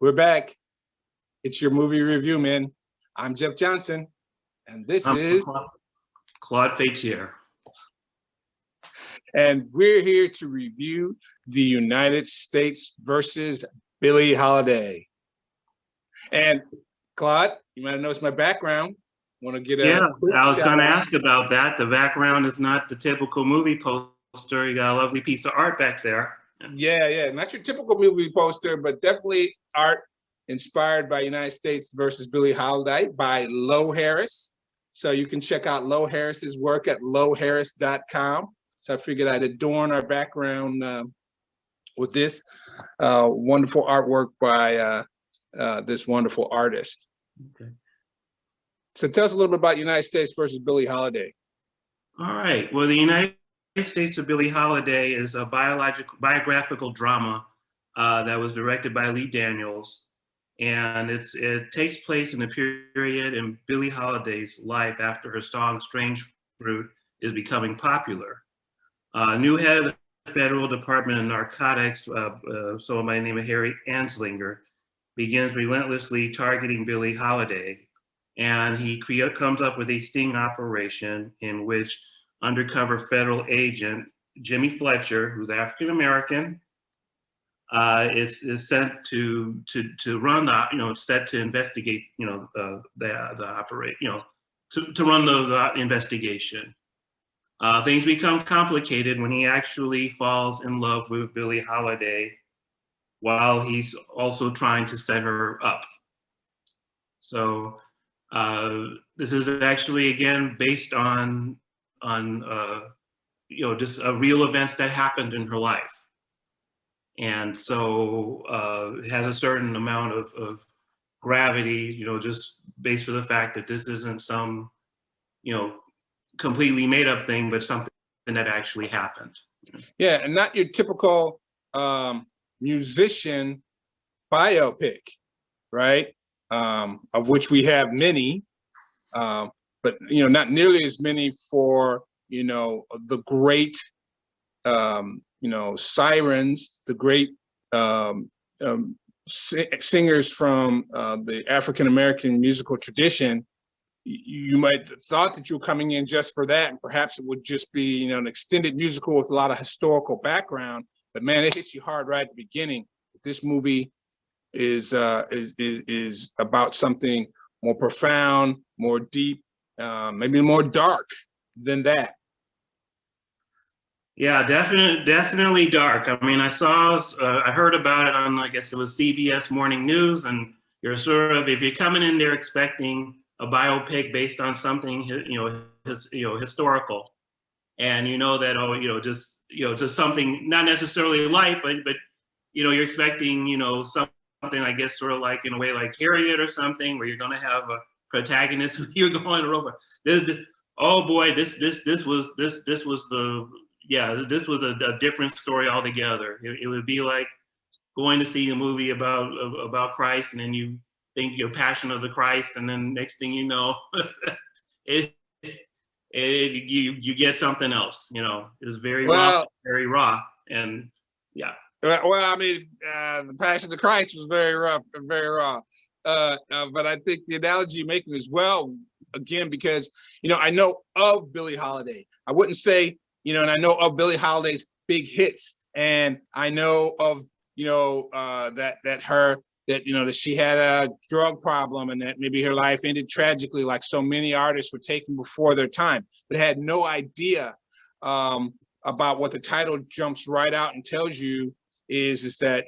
We're back. It's your movie review, man. I'm Jeff Johnson, and this is Claude Faitier. And we're here to review the United States versus Billie Holiday. And Claude, you might have noticed my background. Want to get a I was going to ask about that. The background is not the typical movie poster. You got a lovely piece of art back there. Yeah. Not your typical movie poster, but definitely art inspired by United States versus Billie Holiday by Lo Harris. So you can check out Lo Harris's work at loharris.com. So I figured I'd adorn our background with this wonderful artwork by this wonderful artist. Okay. So tell us a little bit about United States versus Billie Holiday. All right. Well, the United States of Billie Holiday is a biographical drama that was directed by Lee Daniels. And it takes place in a period in Billie Holiday's life after her song Strange Fruit is becoming popular. New head of the Federal Department of Narcotics, someone by the name of Harry Anslinger, begins relentlessly targeting Billie Holiday. And he comes up with a sting operation in which undercover federal agent Jimmy Fletcher, who's African-American, is sent to run the, set to investigate, the operate, to run the investigation. Things become complicated when he actually falls in love with Billie Holiday while he's also trying to set her up. So this is actually, again, based on just real events that happened in her life. And so it has a certain amount of gravity, just based on the fact that this isn't some, completely made up thing, but something that actually happened. Yeah, and not your typical musician biopic, right? Of which we have many, but not nearly as many for the great sirens, the great singers from the African-American musical tradition. You might have thought that you were coming in just for that, and perhaps it would just be an extended musical with a lot of historical background. But man, it hits you hard right at the beginning. This movie is about something more profound, more deep, maybe more dark than that. Yeah, definitely dark. I mean, I heard about it on, I guess it was CBS Morning News, and you're sort of, if you're coming in there expecting a biopic based on something, historical, and that, just something not necessarily light, but you're expecting, something, I guess, sort of like in a way like Harriet or something, where you're going to have a protagonist who you're going over. Oh boy, this was a different story altogether. It would be like going to see a movie about Christ, and then you think you're Passion of the Christ, and then next thing you know, you get something else. It's very raw, and yeah. Well, I mean, the Passion of the Christ was very rough and very raw. But I think the analogy you're making as well, again, because I know of Billie Holiday. I wouldn't say, and I know of Billie Holiday's big hits, and I know of that she had a drug problem, and that maybe her life ended tragically, like so many artists were taken before their time, but had no idea about what the title jumps right out and tells you is that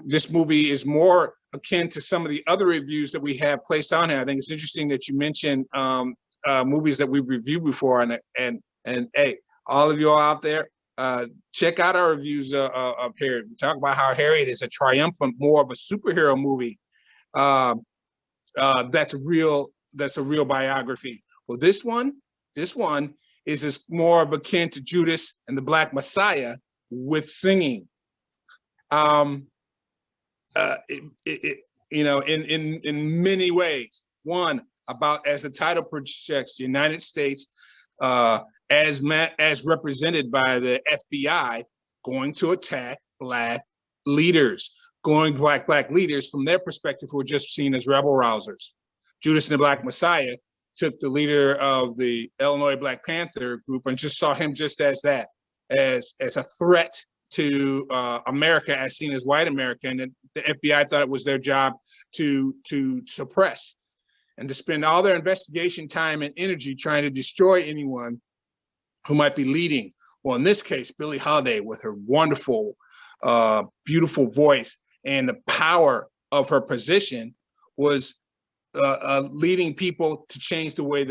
this movie is more akin to some of the other reviews that we have placed on here. I think it's interesting that you mentioned movies that we've reviewed before, and hey, all of you all out there, check out our reviews of Harriet. We talk about how Harriet is a triumphant, more of a superhero movie. That's a real biography. Well, this one is more of akin to Judas and the Black Messiah with singing. In many ways. One, about, as the title projects, the United States as represented by the FBI going to attack Black leaders, glowing black leaders from their perspective who were just seen as rebel rousers. Judas and the Black Messiah took the leader of the Illinois Black Panther group and just saw him just as that, as a threat to America as seen as white America. And the FBI thought it was their job to suppress and to spend all their investigation time and energy trying to destroy anyone who might be leading. Well, in this case, Billie Holiday, with her wonderful, beautiful voice and the power of her position, was leading people to change the way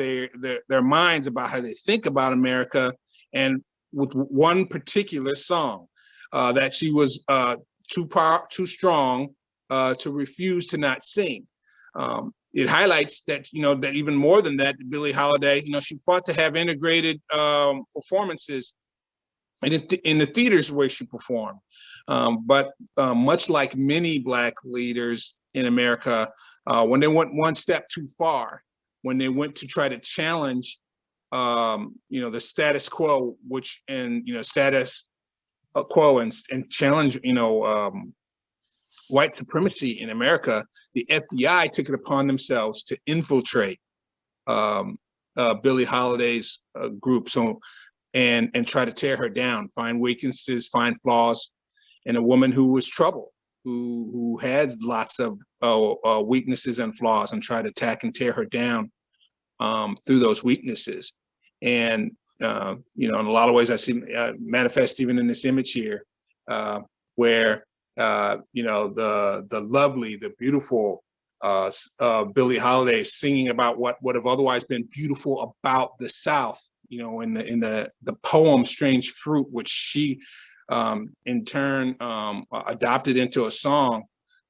their minds about how they think about America. And with one particular song that she was too strong to refuse to not sing. It highlights that, that even more than that, Billie Holiday, she fought to have integrated performances in the theaters where she performed. But much like many Black leaders in America, when they went one step too far, when they went to try to challenge, the status quo, status quo and challenge, white supremacy in America, the FBI took it upon themselves to infiltrate Billie Holiday's group, and try to tear her down, find weaknesses, find flaws in a woman who was troubled, who has lots of weaknesses and flaws, and try to attack and tear her down through those weaknesses. And in a lot of ways, I see manifest even in this image here, where the lovely, the beautiful Billie Holiday singing about what would have otherwise been beautiful about the South, in the poem "Strange Fruit," which she in turn adopted into a song,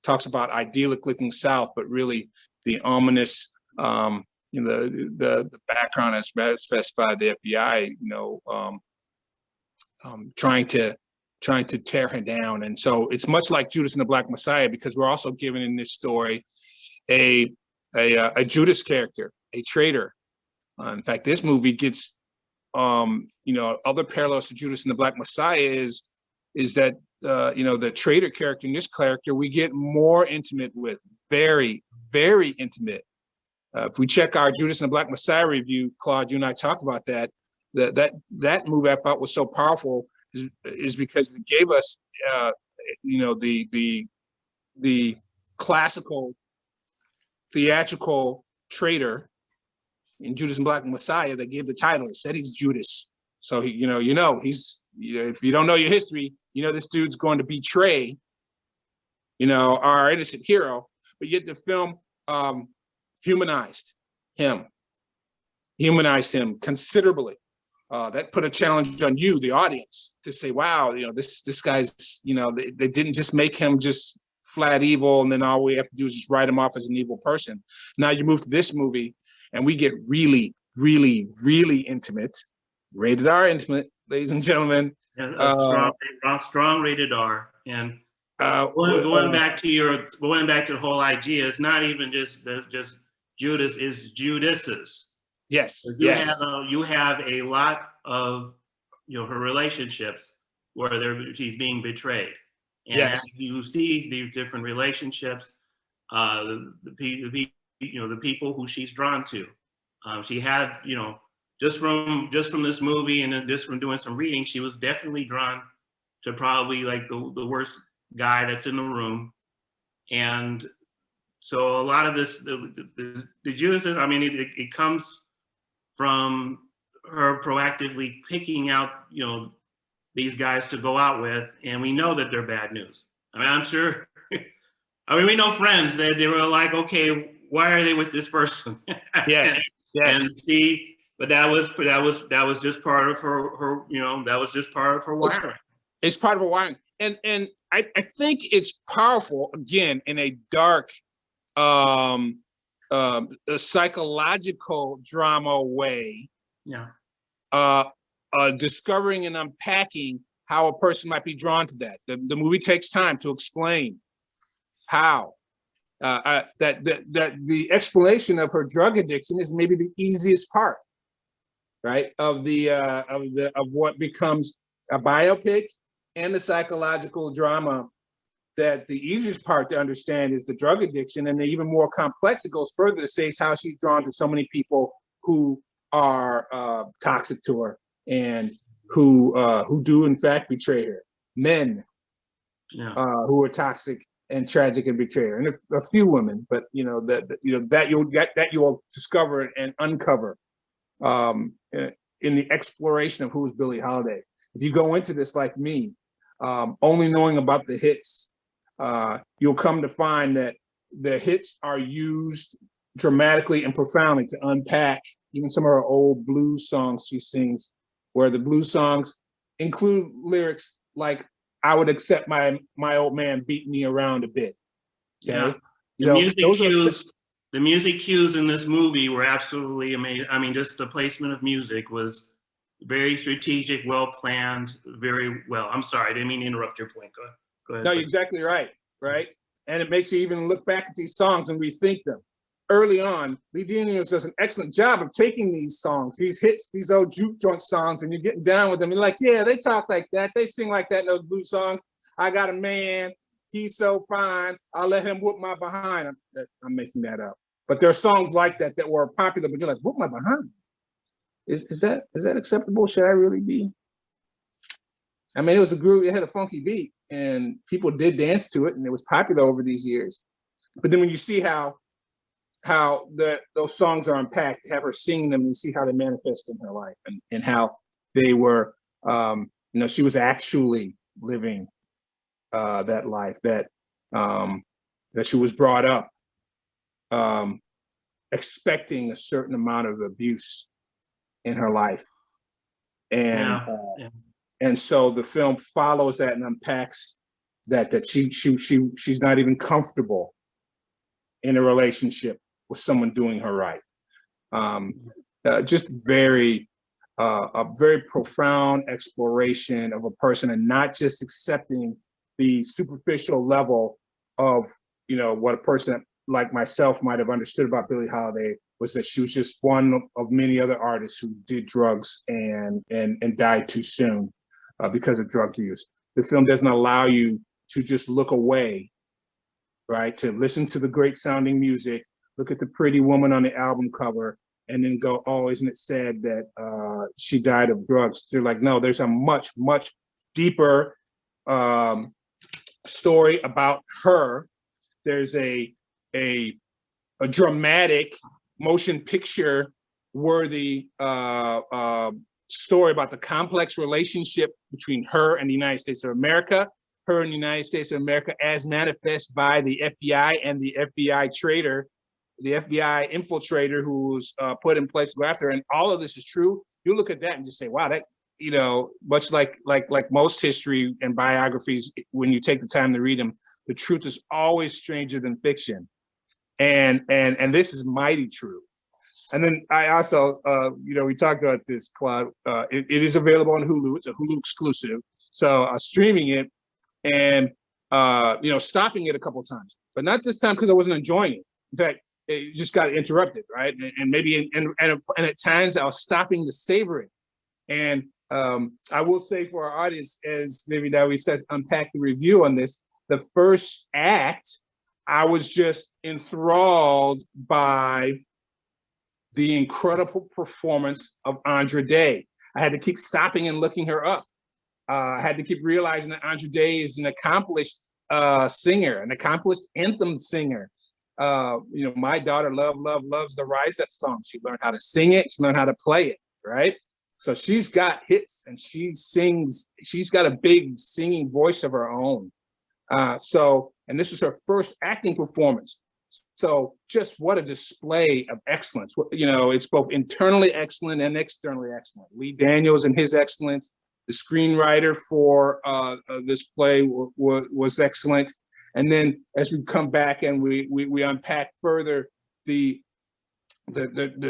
talks about idyllic looking South, but really the ominous, the background as specified the FBI, trying to tear her down. And so it's much like Judas and the Black Messiah, because we're also given in this story a Judas character, a traitor. In fact, this movie gets other parallels to Judas and the Black Messiah is that the traitor character in this character we get more intimate with, very, very intimate. If we check our Judas and the Black Messiah review, Claude, you and I talked about that movie I thought was so powerful is because it gave us the classical theatrical traitor in Judas and Black Messiah that gave the title. It said he's Judas. So he's if you don't know your history, this dude's going to betray, our innocent hero. But yet the film humanized him considerably. That put a challenge on you, the audience, to say, wow, this guy's, they didn't just make him just flat evil, and then all we have to do is just write him off as an evil person. Now you move to this movie, and we get really, really, really intimate, rated R intimate, ladies and gentlemen. Strong rated R. And going back to the whole idea, it's not even just Judas, is Judas's. Yes. So yes. You have a lot of her relationships where she's being betrayed, and yes. as you see these different relationships, the people who she's drawn to, she had just from this movie and then just from doing some reading, she was definitely drawn to probably like the worst guy that's in the room. And so a lot of this, the Judas, I mean, it comes from her proactively picking out, these guys to go out with, and we know that they're bad news. I mean, I'm sure, we know friends that they were like, okay, why are they with this person? Yes. Yes. And but that was just part of her, that was just part of her wiring. It's part of her wiring. And I think it's powerful, again, in a dark, a psychological drama way. Yeah. Discovering and unpacking how a person might be drawn to that. The movie takes time to explain how. That the explanation of her drug addiction is maybe the easiest part, right? Of what becomes a biopic and the psychological drama that the easiest part to understand is the drug addiction, and the even more complex, it goes further to say is how she's drawn to so many people who are toxic to her and who do in fact betray her. Men who are toxic and tragic and betray her, and a few women, but that you'll discover and uncover in the exploration of who's Billie Holiday. If you go into this like me, only knowing about the hits, you'll come to find that the hits are used dramatically and profoundly to unpack even some of her old blues songs she sings, where the blues songs include lyrics like, "I would accept my old man beating me around a bit." Okay? Yeah. The music cues in this movie were absolutely amazing. I mean, just the placement of music was very strategic, well planned, very well. I'm sorry, I didn't mean to interrupt your point. Go ahead. No, you're exactly right. And it makes you even look back at these songs and rethink them. Early on, Lee Daniels does an excellent job of taking these songs, these hits, these old juke joint songs, and you're getting down with them. You're like, yeah, they talk like that. They sing like that in those blues songs. I got a man, he's so fine, I'll let him whoop my behind. I'm making that up. But there are songs like that that were popular, but you're like, whoop my behind. Is that acceptable? Should I really be? I mean, it was a groove, it had a funky beat, and people did dance to it, and it was popular over these years. But then when you see how those songs are unpacked, have her singing them, and see how they manifest in her life, and how they were, she was actually living that life, that she was brought up expecting a certain amount of abuse in her life, and so the film follows that and unpacks that she's not even comfortable in a relationship with someone doing her right. Just a very profound exploration of a person, and not just accepting the superficial level of what a person like myself might have understood about Billie Holiday, was that she was just one of many other artists who did drugs and died too soon because of drug use. The film doesn't allow you to just look away, right? To listen to the great sounding music, look at the pretty woman on the album cover, and then go, oh, isn't it sad that she died of drugs? They're like, no, there's a much, much deeper story about her. There's a dramatic motion picture worthy story about the complex relationship between her and the United States of America, her and the United States of America as manifest by the FBI and the FBI traitor, the FBI infiltrator who was put in place to go after her. And all of this is true. You look at that and just say, wow, that, much like most history and biographies, when you take the time to read them, the truth is always stranger than fiction. And this is mighty true. And then I also, we talked about this, Claude. It is available on Hulu. It's a Hulu exclusive. So streaming it and, stopping it a couple of times, but not this time because I wasn't enjoying it. In fact, it just got interrupted, right? And maybe, and at times I was stopping to savor it. And I will say for our audience, as maybe that we said, unpack the review on this, the first act, I was just enthralled by the incredible performance of Andra Day. I had to keep stopping and looking her up. I had to keep realizing that Andra Day is an accomplished singer, an accomplished anthem singer. My daughter loves the Rise Up song. She learned how to sing it. She learned how to play it, right? So she's got hits and she sings. She's got a big singing voice of her own. And this was her first acting performance. So just what a display of excellence. It's both internally excellent and externally excellent. Lee Daniels and his excellence, the screenwriter for this play was excellent. And then as we come back and we unpack further the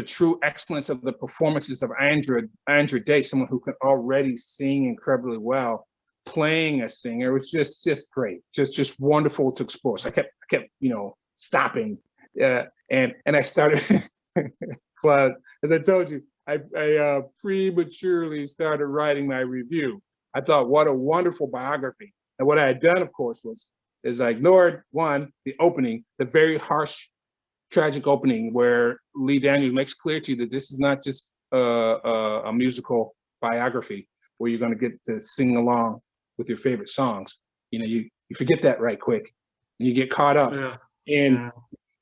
true excellence of the performances of Andra Day, someone who can already sing incredibly well, playing a singer, it was just great, just wonderful to explore. So I kept stopping, and I started, Claude, as I told you, I prematurely started writing my review. I thought, what a wonderful biography. And what I had done, of course, was is I ignored one, the opening, the very harsh, tragic opening where Lee Daniels makes clear to you that this is not just a musical biography where you're going to get to sing along with your favorite songs. You know, you forget that right quick, and you get caught up in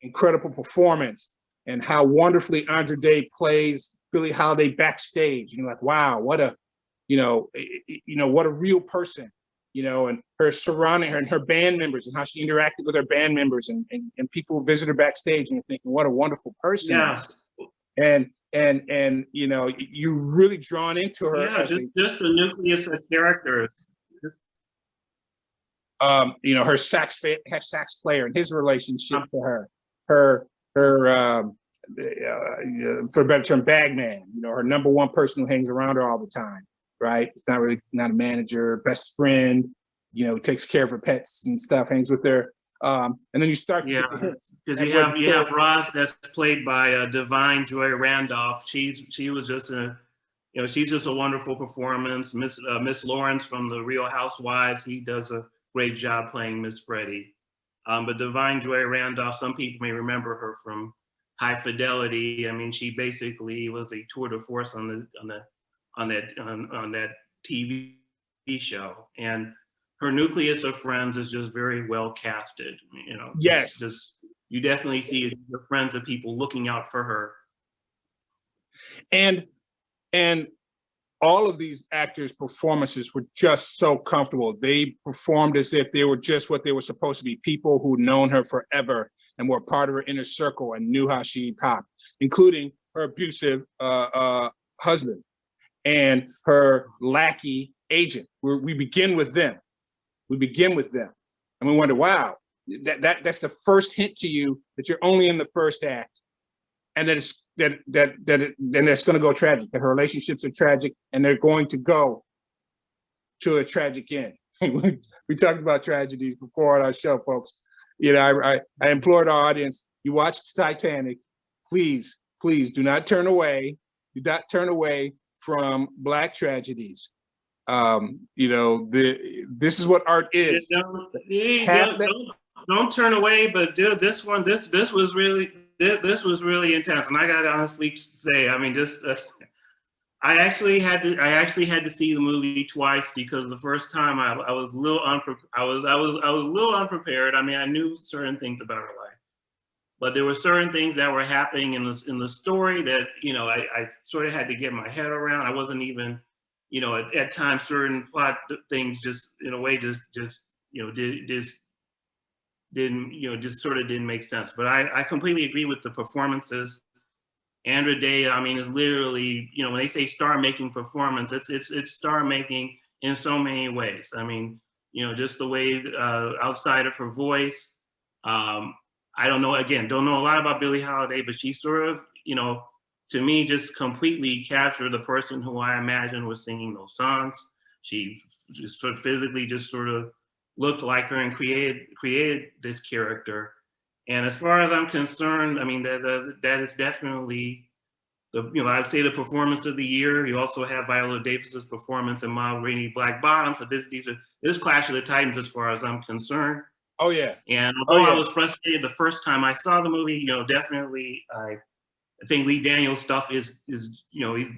incredible performance and how wonderfully Andra Day plays Billie Holiday backstage. You're like, wow, what a, what a real person, and her surrounding her and her band members and how she interacted with her band members and people who visit her backstage, and you're thinking, what a wonderful person. Yes. And you're really drawn into her. Yeah, just the nucleus of characters. Her sax player and his relationship to her, for a better term, bagman, her number one person who hangs around her all the time, right? It's not a manager, best friend, takes care of her pets and stuff, hangs with her. And then you start to get the hits. Because you have Roz that's played by Divine Joy Randolph. She was just she's just a wonderful performance. Miss Lawrence from the Real Housewives, he does a great job playing Miss Freddie. But Divine Joy Randolph, some people may remember her from High Fidelity. I mean, she basically was a tour de force on that TV show, and her nucleus of friends is just very well casted. Yes, you definitely see the friends of people looking out for her, and all of these actors' performances were just so comfortable. They performed as if they were just what they were supposed to be, people who'd known her forever and were part of her inner circle and knew how she popped, including her abusive husband and her lackey agent. We begin with them. And we wonder, wow, that's the first hint to you that you're only in the first act, and that it's then it's going to go tragic. That her relationships are tragic, and they're going to go to a tragic end. We talked about tragedies before on our show, folks. I implored our audience: you watched Titanic, please do not turn away. Do not turn away from Black tragedies. This is what art is. Don't turn away, but this one, this was really intense, and I gotta honestly say, I mean, I actually had to see the movie twice, because the first time I was a little unprepared. I mean, I knew certain things about her life, but there were certain things that were happening in the story that I sort of had to get my head around. I wasn't even at times certain plot things just in a way just didn't make sense. But I completely agree with the performances. Andra Day, I mean, is literally, when they say star-making performance, it's star-making in so many ways. I mean, just the way outside of her voice. I don't know a lot about Billie Holiday, but she sort of, to me, just completely captured the person who I imagined was singing those songs. She just sort of physically just sort of looked like her and created this character. And as far as I'm concerned, I mean, that is definitely I'd say the performance of the year. You also have Viola Davis's performance in Ma Rainey Black Bottom. So this Clash of the Titans, as far as I'm concerned. Oh yeah. And although I was frustrated the first time I saw the movie, definitely I think Lee Daniels' stuff is he's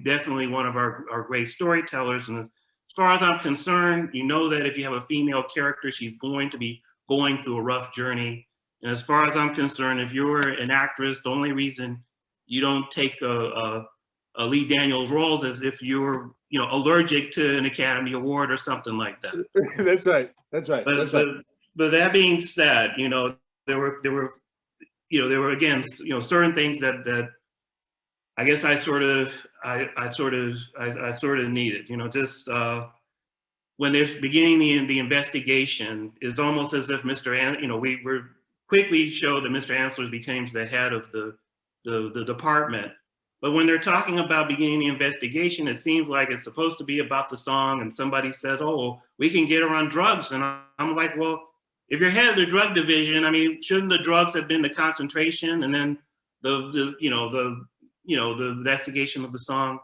definitely one of our great storytellers. And as far as I'm concerned, that if you have a female character, she's going to be going through a rough journey. And as far as I'm concerned, if you're an actress, the only reason you don't take a Lee Daniels roles is if you're allergic to an Academy Award or something like that. That's right. But that being said, there were again certain things that I guess I sort of needed. Just when they're beginning the investigation, it's almost as if we were quickly showed that Mr. Ansler becomes the head of the department. But when they're talking about beginning the investigation, it seems like it's supposed to be about the song, and somebody says, "Oh, we can get her on drugs," and I'm like, well, if you're head of the drug division, I mean, shouldn't the drugs have been the concentration, and then the investigation of the song,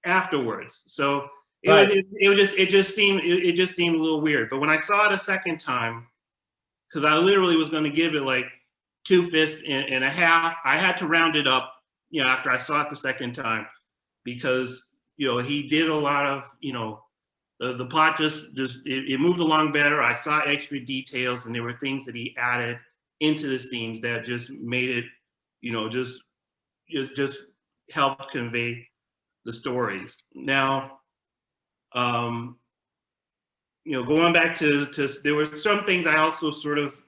afterwards? So it just seemed a little weird. But when I saw it a second time, because I literally was going to give it like 2 fists and a half. I had to round it up, you know, after I saw it the second time, because, you know, he did a lot of, you know, the plot it moved along better. I saw extra details, and there were things that he added into the scenes that just made it, you know, just helped convey the stories. Now, you know, going back to there were some things I also sort of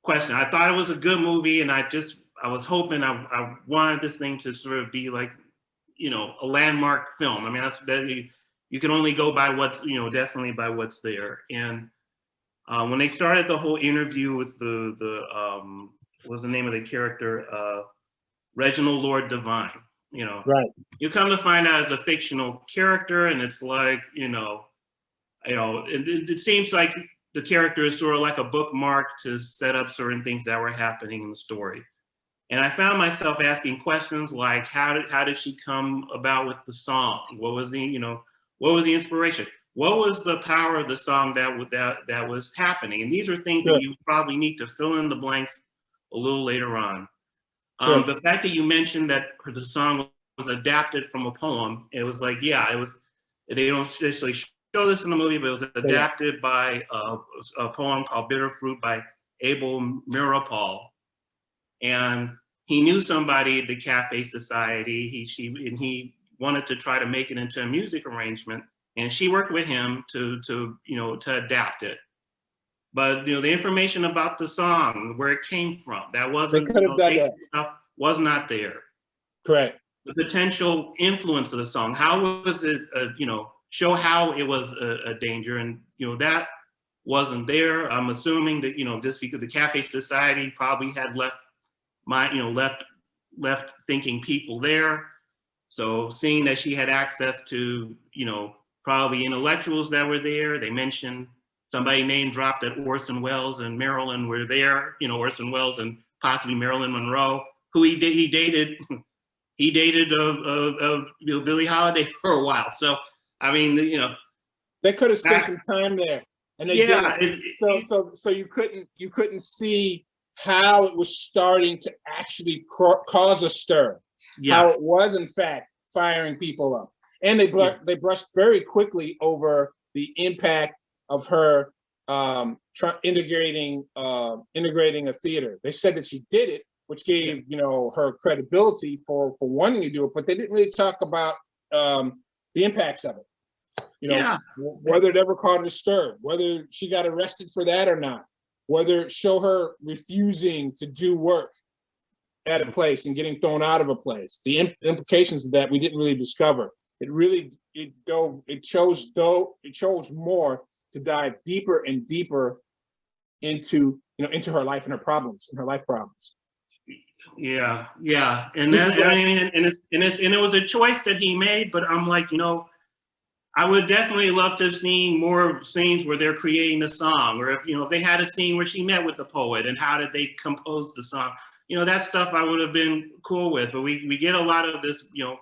questioned. I thought it was a good movie, and I was hoping I wanted this thing to sort of be like, you know, a landmark film. I mean, you can only go by what's, you know, definitely by what's there. And when they started the whole interview with what's the name of the character? Reginald Lord Divine, you know. Right. You come to find out it's a fictional character, and it's like, you know, it seems like the character is sort of like a bookmark to set up certain things that were happening in the story. And I found myself asking questions like, how did she come about with the song? What was the inspiration? What was the power of the song that was happening? And these are things that you probably need to fill in the blanks a little later on. The fact that you mentioned that the song was adapted from a poem, it was like, yeah, it was. They don't actually show this in the movie, but it was adapted by a poem called "Bitter Fruit" by Abel Mirapol, and he knew somebody at the Cafe Society. He wanted to try to make it into a music arrangement, and she worked with him to adapt it. But, you know, the information about the song, where it came from, that wasn't, they could have done that. Stuff was not there. Correct. The potential influence of the song, how was it, show how it was a danger, and, you know, that wasn't there. I'm assuming that, you know, just because the Cafe Society probably had left thinking people there. So seeing that she had access to, you know, probably intellectuals that were there, they mentioned somebody name dropped that Orson Welles and Marilyn were there, you know, Orson Welles and possibly Marilyn Monroe, who he dated Billie Holiday for a while. So, I mean, you know, they could have spent some time there, and they didn't. So you couldn't see how it was starting to actually cause a stir. Yes. How it was, in fact, firing people up, and they brushed very quickly over the impact of her integrating a theater. They said that she did it, which gave, you know, her credibility for wanting to do it, but they didn't really talk about the impacts of it. You know, whether it ever caused a stir, whether she got arrested for that or not, whether it show her refusing to do work at a place and getting thrown out of a place. The implications of that we didn't really discover. It chose more to dive deeper and deeper into her life and her problems and her life problems. Yeah, and then I mean, and it was a choice that he made. But I'm like, you know, I would definitely love to have seen more scenes where they're creating a song, or if they had a scene where she met with the poet and how did they compose the song. You know, that stuff I would have been cool with. But we get a lot of this, you know,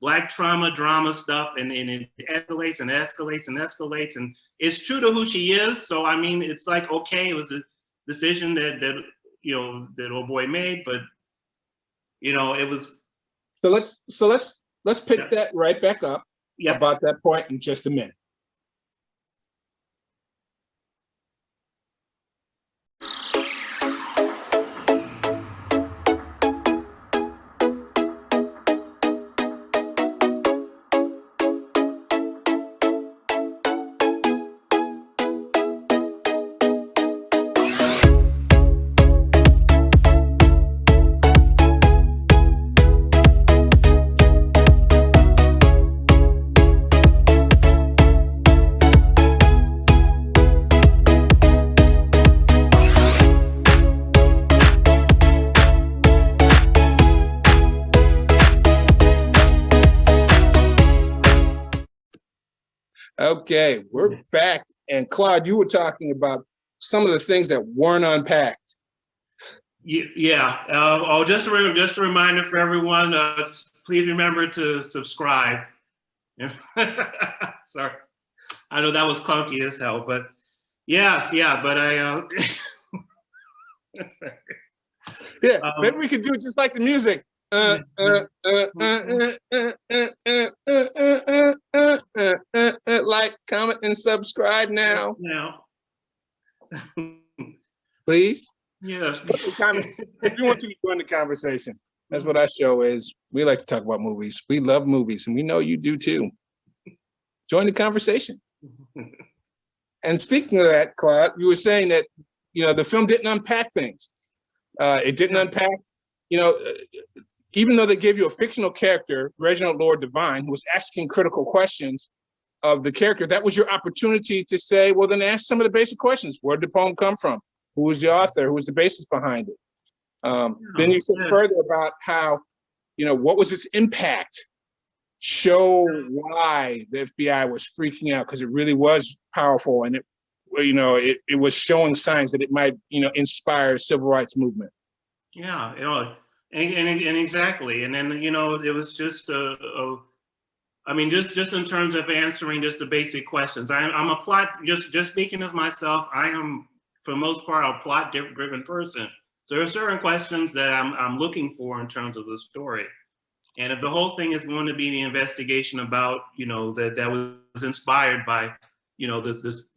Black drama stuff, and it escalates and escalates and escalates, and it's true to who she is. So I mean, it's like, okay, it was a decision that old boy made, but you know, it was. So let's pick that right back up about that point in just a minute. Okay, we're back. And Claude, you were talking about some of the things that weren't unpacked. Yeah. Just a reminder for everyone, please remember to subscribe. Sorry. I know that was clunky as hell, but Yes, yeah, but I. Yeah, maybe we could do it just like the music. Like, comment, and subscribe now. Now. Please. Yes. If you want to join the conversation, that's what our show is. We like to talk about movies. We love movies, and we know you do too. Join the conversation. And speaking of that, Claude, you were saying that, the film didn't unpack things. It didn't unpack, even though they gave you a fictional character, Reginald Lord Devine, who was asking critical questions of the character, that was your opportunity to say, well, then ask some of the basic questions. Where did the poem come from? Who was the author? Who was the basis behind it? Then you said further about how, what was its impact? Show why the FBI was freaking out, because it really was powerful, and it was showing signs that it might, inspire a civil rights movement. Yeah, and exactly. And then, it was just just in terms of answering just the basic questions. I'm a plot, just speaking of myself, I am, for the most part, a plot-driven person. So there are certain questions that I'm looking for in terms of the story. And if the whole thing is going to be the investigation about, that was inspired by, this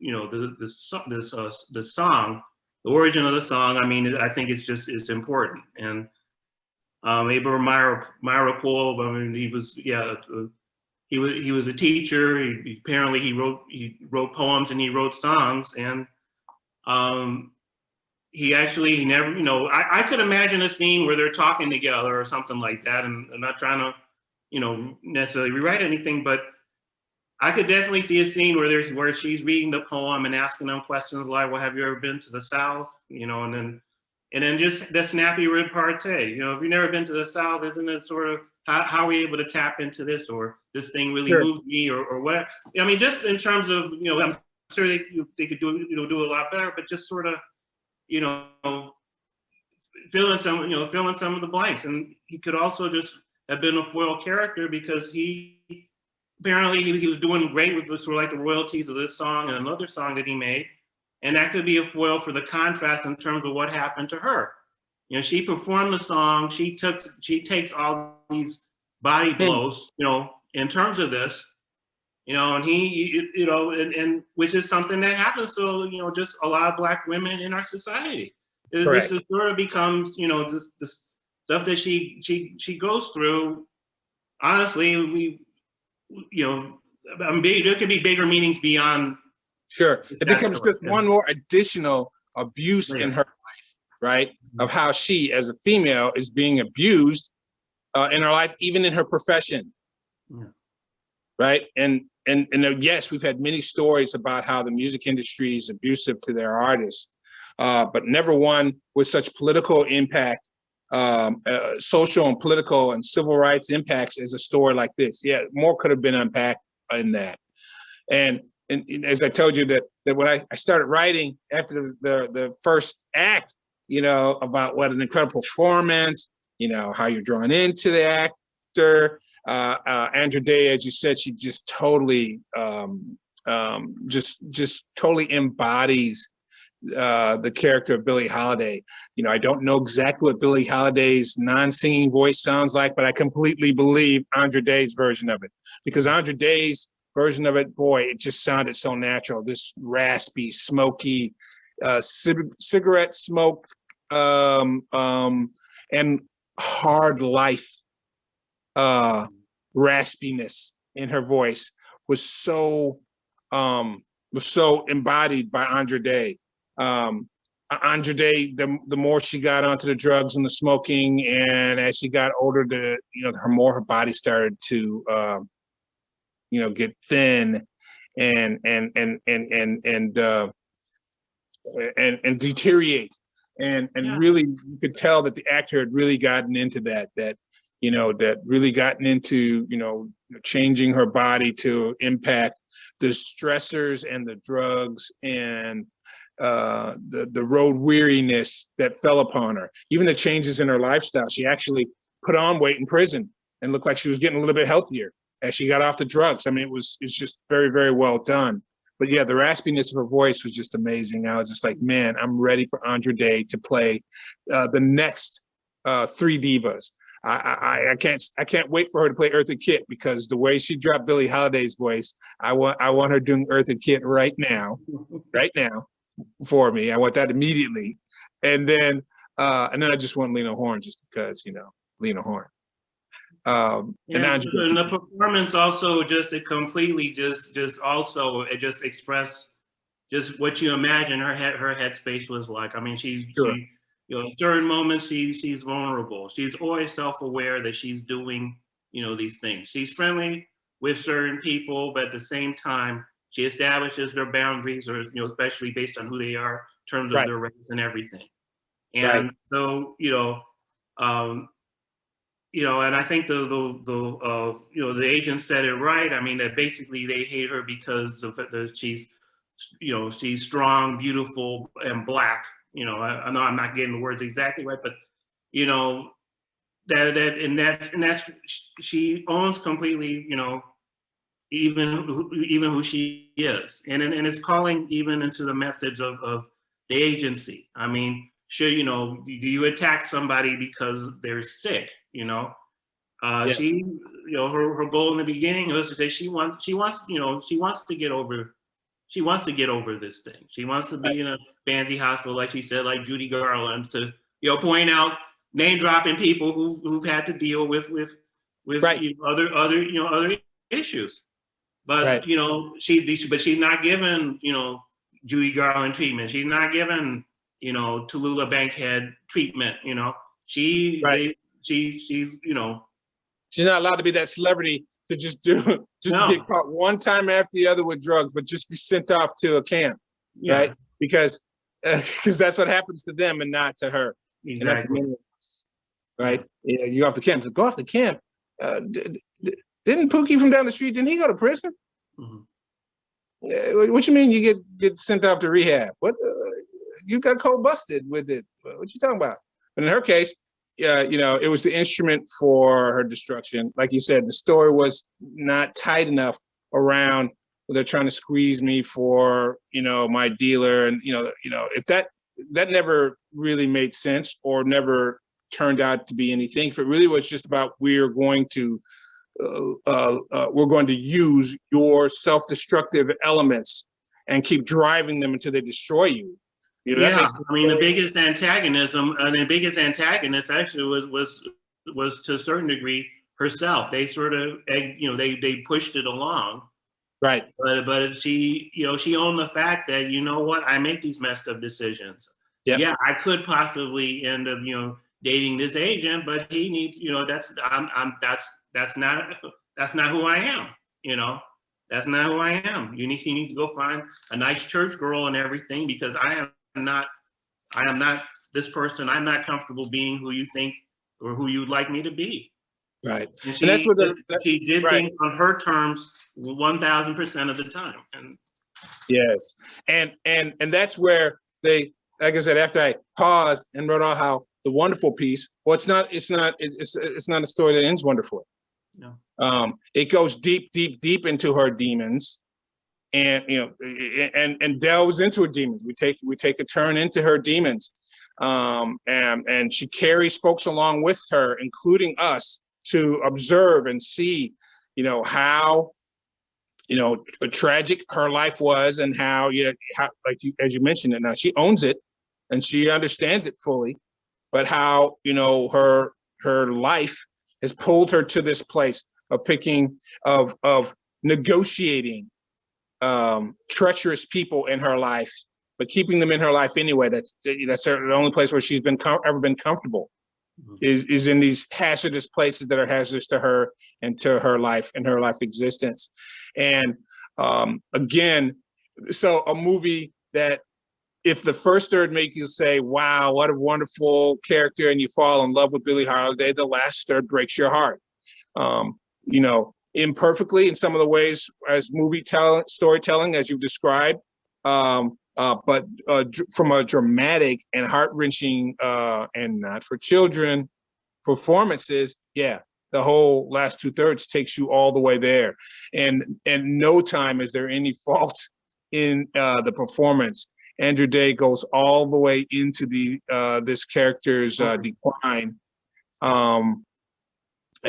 song, the origin of the song, I think it's important. And Abel Myra, he was a teacher. Apparently he wrote poems and he wrote songs, and he never, I could imagine a scene where they're talking together or something like that. And I'm not trying to, necessarily rewrite anything, but I could definitely see a scene where she's reading the poem and asking them questions like, well, have you ever been to the South? And then just the snappy repartee. If you've never been to the South, isn't it sort of, how are we able to tap into this, or this thing really moved me, or what? Just in terms of, I'm sure they could do a lot better, but just sort of, fill in some of the blanks. And he could also just have been a foil character, because apparently he was doing great with the, sort of like the royalties of this song and another song that he made. And that could be a foil for the contrast in terms of what happened to her. She performed the song, she takes all these body blows, in terms of this, and he, and which is something that happens to, just a lot of Black women in our society. This sort of becomes, this stuff that she goes through. Honestly, there could be bigger meanings beyond. Sure, it becomes just one more additional abuse in her life, right? Of how she, as a female, is being abused in her life, even in her profession, right? And yes, we've had many stories about how the music industry is abusive to their artists, but never one with such political impact, social and political and civil rights impacts as a story like this. Yeah, more could have been unpacked in that. And as I told you, that when I started writing after the first act, about what an incredible performance, how you're drawn into the actor. Andra Day, as you said, she just totally, just totally embodies the character of Billie Holiday. I don't know exactly what Billie Holiday's non-singing voice sounds like, but I completely believe Andra Day's version of it, because Andra Day's version of it, boy, it just sounded so natural. This raspy, smoky, cigarette smoke, and hard life raspiness in her voice was so embodied by Andra Day. Andra Day, the more she got onto the drugs and the smoking, and as she got older, her body started to get thin and deteriorate, and really you could tell that the actor had really gotten into that really gotten into changing her body to impact the stressors and the drugs and the road weariness that fell upon her. Even the changes in her lifestyle. She actually put on weight in prison and looked like she was getting a little bit healthier as she got off the drugs. It's just very, very well done. But yeah, the raspiness of her voice was just amazing. I was just like, man, I'm ready for Andra Day to play the next three divas. I can't wait for her to play Eartha Kitt, because the way she dropped Billie Holiday's voice, I want her doing Eartha Kitt right now for me. I want that immediately, and then I just want Lena Horne, just because, you know, Lena Horne. And the performance also just it completely just also it just expressed just what you imagine her headspace was like. I mean, she you know, certain moments she's vulnerable. She's always self-aware that she's doing, you know, these things. She's friendly with certain people, but at the same time, she establishes their boundaries, or, you know, especially based on who they are in terms of their race and everything. And so, you know, and I think the you know, the agent said it right. I mean, that basically they hate her because of that she's, you know, she's strong, beautiful, and Black. You know, I know I'm not getting the words exactly right, but, you know, that's she owns completely, you know, even who she is, and it's calling even into the message of the agency. I mean, sure, you know, do you attack somebody because they're sick? You know, she, you know, her goal in the beginning was to say she wants to get over. She wants to get over this thing. She wants to be in a fancy hospital, like she said, like Judy Garland, to, you know, point out, name dropping people who've had to deal with you know, other issues. But you know, she's not given, you know, Judy Garland treatment. She's not given, you know, Tallulah Bankhead treatment. You know, she's you know, she's not allowed to be that celebrity to just to get caught one time after the other with drugs, but just be sent off to a camp, right? Because that's what happens to them and not to her. Exactly. Right? Yeah, you go off the camp. Go off the camp. Didn't Pookie from down the street? Didn't he go to prison? Mm-hmm. What you mean you get sent off to rehab? What you got cold busted with it? What you talking about? But in her case, you know, it was the instrument for her destruction. Like you said, the story was not tight enough around, they're trying to squeeze me for, you know, my dealer, and you know, if that never really made sense or never turned out to be anything. If it really was just about we're going to use your self-destructive elements and keep driving them until they destroy you. You know, I mean, the biggest antagonist actually was to a certain degree herself. They sort of, you know, they pushed it along. Right. But she, you know, she owned the fact that, you know what, I make these messed up decisions. Yep. Yeah, I could possibly end up, you know, dating this agent, but he needs, you know, that's not who I am, you know. That's not who I am. You need to go find a nice church girl and everything, because I am not this person. I'm not comfortable being who you think or who you would like me to be. Right. And she did things on her terms 1,000% of the time. And yes. And that's where they, like I said, after I paused and wrote out how the wonderful piece, well, it's not a story that ends wonderfully. No. It goes deep into her demons, and you know, and delves into her demons. We take a turn into her demons, and she carries folks along with her, including us, to observe and see, you know, how, you know, tragic her life was, and how as you mentioned it, now she owns it and she understands it fully, but how, you know, her life has pulled her to this place of negotiating treacherous people in her life, but keeping them in her life anyway. That's the only place where she's ever been comfortable, is in these hazardous places that are hazardous to her and to her life and her life existence. And again, so a movie that, if the first third make you say, wow, what a wonderful character, and you fall in love with Billie Holiday, the last third breaks your heart. You know, imperfectly in some of the ways as storytelling, as you've described, but from a dramatic and heart-wrenching and not for children performances, yeah, the whole last 2/3 takes you all the way there. And no time is there any fault in the performance. Andra Day goes all the way into this character's decline, and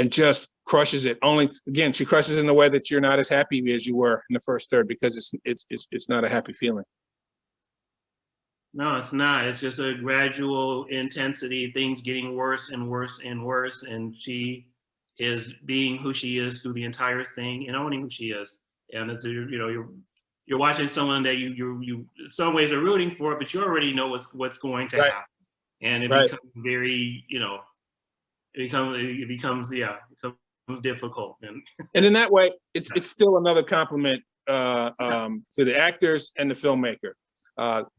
just crushes it. Only again, she crushes in the way that you're not as happy as you were in the first third, because it's not a happy feeling. No, it's not. It's just a gradual intensity, things getting worse and worse and worse, and she is being who she is through the entire thing and owning who she is. And it's, you know, you're watching someone that you in some ways are rooting for, but you already know what's going to happen, and it becomes very, you know, it becomes difficult. And in that way, it's still another compliment to the actors and the filmmaker.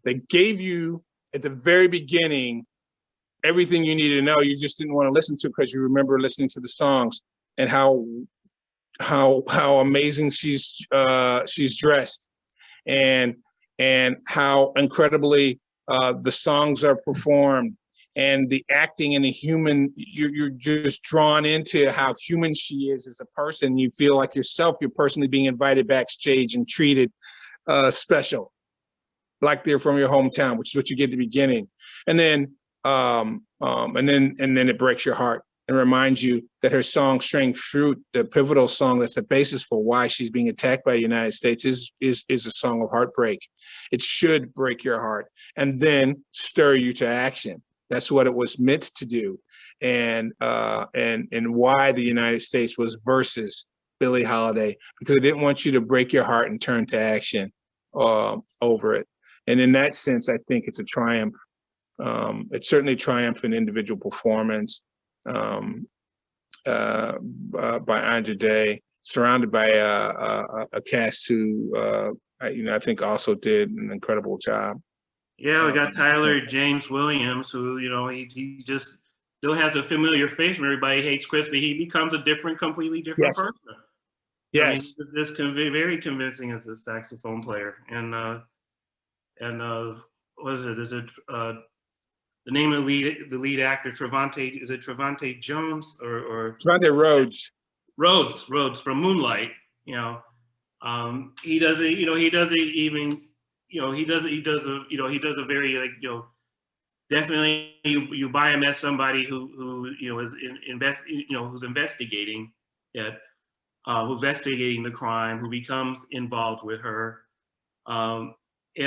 They gave you at the very beginning everything you needed to know. You just didn't want to listen to because you remember listening to the songs and how amazing she's dressed, and how incredibly the songs are performed, and the acting and the human. You're just drawn into how human she is as a person. You feel like yourself. You're personally being invited backstage and treated special, like they're from your hometown, which is what you get at the beginning. And then it breaks your heart and reminds you that her song String Fruit, the pivotal song that's the basis for why she's being attacked by the United States, is a song of heartbreak. It should break your heart and then stir you to action. That's what it was meant to do. And why the United States was versus Billie Holiday, because it didn't want you to break your heart and turn to action over it. And in that sense, I think it's a triumph. It's certainly a triumph in individual performance by Andra Day, surrounded by a cast who I think also did an incredible job. Yeah, we got Tyler James Williams, who, you know, he just still has a familiar face when everybody hates Chris, but he becomes a completely different person. Yes. I mean, he's just very convincing as a saxophone player. And what is it? Is it the name of the lead actor, Trevante? Is it Trevante Jones or Trevante Rhodes? Rhodes from Moonlight. You know, he does it. You know, he does it even. You know, he does a very, like, you know, definitely you buy him as somebody who you know is who's investigating it, who's investigating the crime, who becomes involved with her. And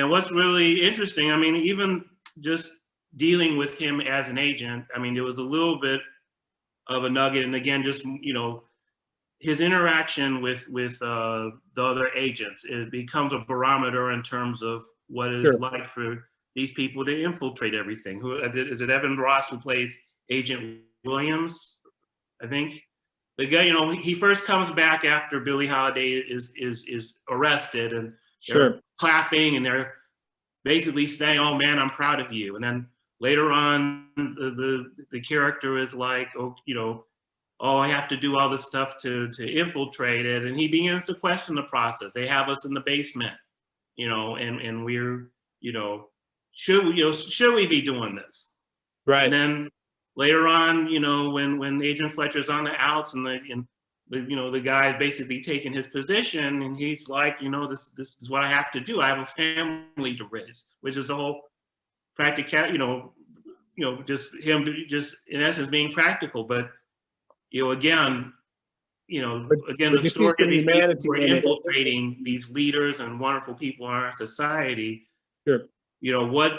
what's really interesting, I mean, even just dealing with him as an agent, I mean, there was a little bit of a nugget, and again, just, you know, his interaction with the other agents, it becomes a barometer in terms of what it's like for these people to infiltrate everything. Who is it? Evan Ross, who plays Agent Williams, I think. The guy, you know, he first comes back after Billie Holiday is arrested, and they're clapping and they're basically saying, "Oh man, I'm proud of you." And then later on, the character is like, "Oh, you know, oh, I have to do all this stuff to infiltrate it," and he begins to question the process. They have us in the basement, you know, and we're, you know, should we be doing this? Right. And then later on, you know, when Agent Fletcher's on the outs and the guy's basically taking his position, and he's like, you know, this is what I have to do. I have a family to raise, which is the whole practical, you know, just him just in essence being practical, but you know, again, the story of these people who are infiltrating these leaders and wonderful people in our society. Sure. You know, what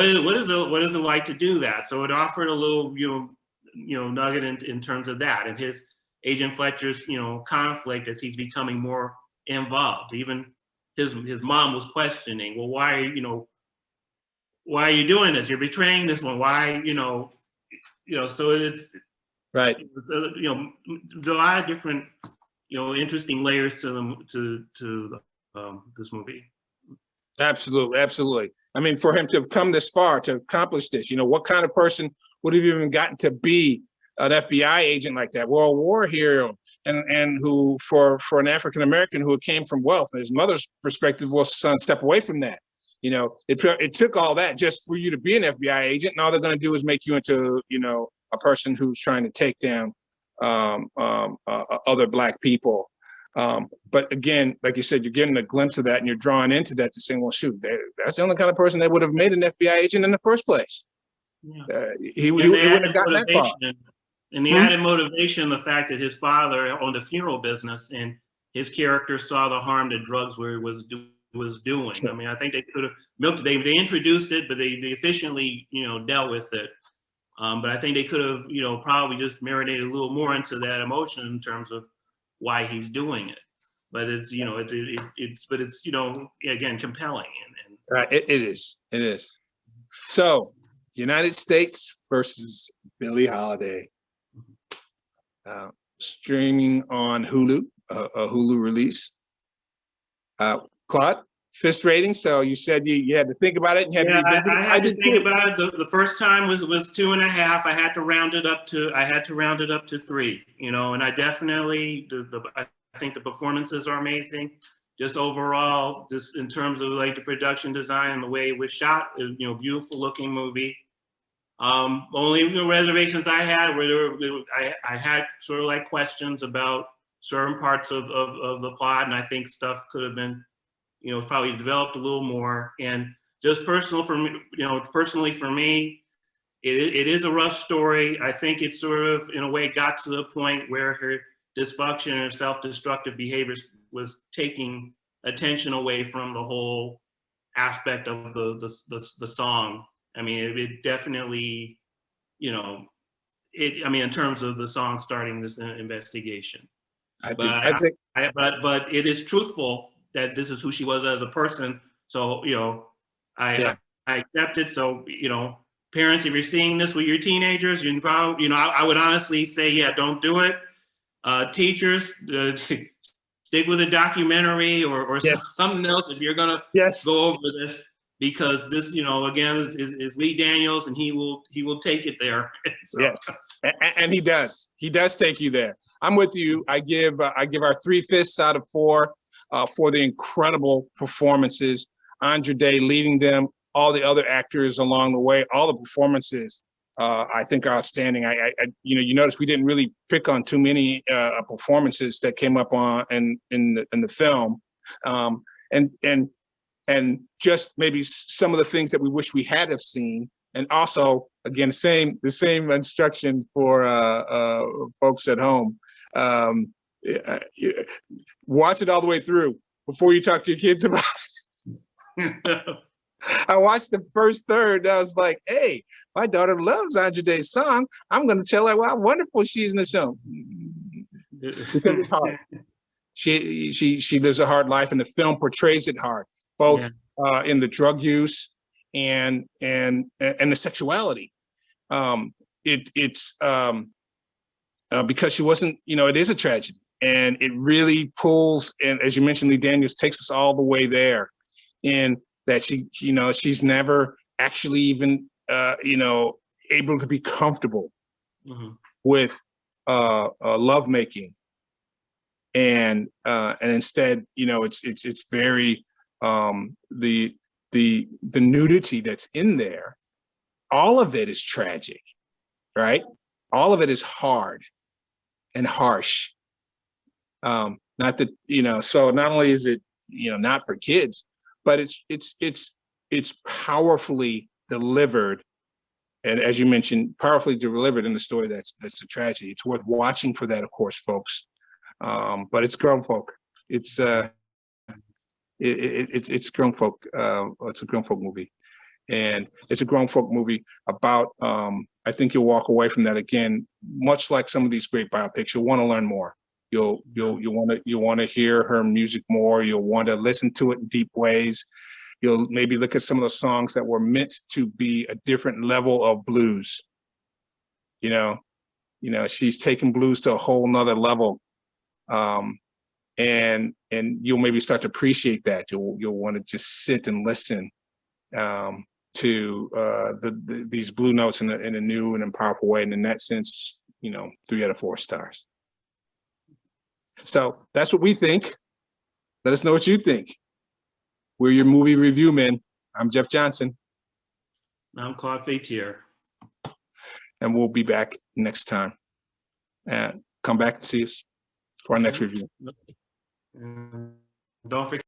is it like to do that? So it offered a little, you know, nugget in terms of that, and his Agent Fletcher's, you know, conflict as he's becoming more involved. Even his mom was questioning, well, why are you doing this? You're betraying this one. Why, you know, so it's right. You know, there's a lot of different, you know, interesting layers to this movie. Absolutely. I mean, for him to have come this far, to accomplish this, you know, what kind of person would have even gotten to be an FBI agent like that, World War hero, and who, for an African American who came from wealth, and his mother's perspective was, son, step away from that. You know, it took all that just for you to be an FBI agent, and all they're going to do is make you into, you know, a person who's trying to take down other Black people. But again, like you said, you're getting a glimpse of that, and you're drawn into that to say, well, shoot, that's the only kind of person that would have made an FBI agent in the first place. Yeah. He And the wouldn't added have gotten that far. motivation, and the added motivation, the fact that his father owned a funeral business and his character saw the harm that drugs was doing. Sure. I mean, I think they could have milked it. They introduced it, but they efficiently, dealt with it. But I think they could have, probably just marinated a little more into that emotion in terms of why he's doing it. But it's, it's again, compelling. It is. So, United States versus Billie Holiday, streaming on Hulu, a Hulu release. Claude, fist rating. So you said you had to think about it. And you had to revisit I had to think about it. The first time was 2.5. I had to round it up to 3. And I definitely I think the performances are amazing. Just overall, just in terms of like the production design and the way it was shot, beautiful looking movie. Only reservations I had were I had sort of like questions about certain parts of the plot, and I think stuff could have been, probably developed a little more. And just personally for me, it is a rough story. I think it sort of, in a way, got to the point where her dysfunction and self-destructive behaviors was taking attention away from the whole aspect of the song. I mean, it definitely, in terms of the song starting this investigation. But it is truthful that this is who she was as a person. So, I accept it. So, parents, if you're seeing this with your teenagers, I would honestly say, yeah, don't do it. Teachers, stick with a documentary or something else if you're gonna go over this, because this, again, is Lee Daniels, and he will take it there. So. Yeah, and he does take you there. I'm with you. I give our 3 fists out of 4 for the incredible performances. Andra Day leading them, all the other actors along the way, all the performances I think are outstanding. You notice we didn't really pick on too many performances that came up on in the film, and just maybe some of the things that we wish we had have seen. And also, again, the same instruction for folks at home. Watch it all the way through before you talk to your kids about it. I watched the first third. And I was like, hey, my daughter loves Andra Day's song. I'm going to tell her how wonderful she is in the show. Because it's hard. She lives a hard life, and the film portrays it hard, both in the drug use and the sexuality. It's because she wasn't, it is a tragedy, and it really pulls, and as you mentioned, Lee Daniels takes us all the way there, in that she's never actually even able to be comfortable with lovemaking, and instead, it's very the nudity that's in there. All of it is tragic, right? All of it is hard and harsh. Not that, so not only is it, not for kids, but it's powerfully delivered. And as you mentioned, powerfully delivered in the story that's a tragedy. It's worth watching for that, of course, folks. But it's grown folk. It's grown folk. It's a grown folk movie, and it's a grown folk movie about. I think you'll walk away from that again, much like some of these great biopics. You'll want to learn more. You'll want to hear her music more. You'll want to listen to it in deep ways. You'll maybe look at some of the songs that were meant to be a different level of blues. She's taken blues to a whole nother level. And you'll maybe start to appreciate that. You'll want to just sit and listen to these blue notes in a new and powerful way. And in that sense, 3 out of 4 stars. So that's what we think. Let us know what you think. We're your movie review men. I'm Jeff Johnson. I'm Claude Fatier. And we'll be back next time. And come back and see us for our next review. And don't forget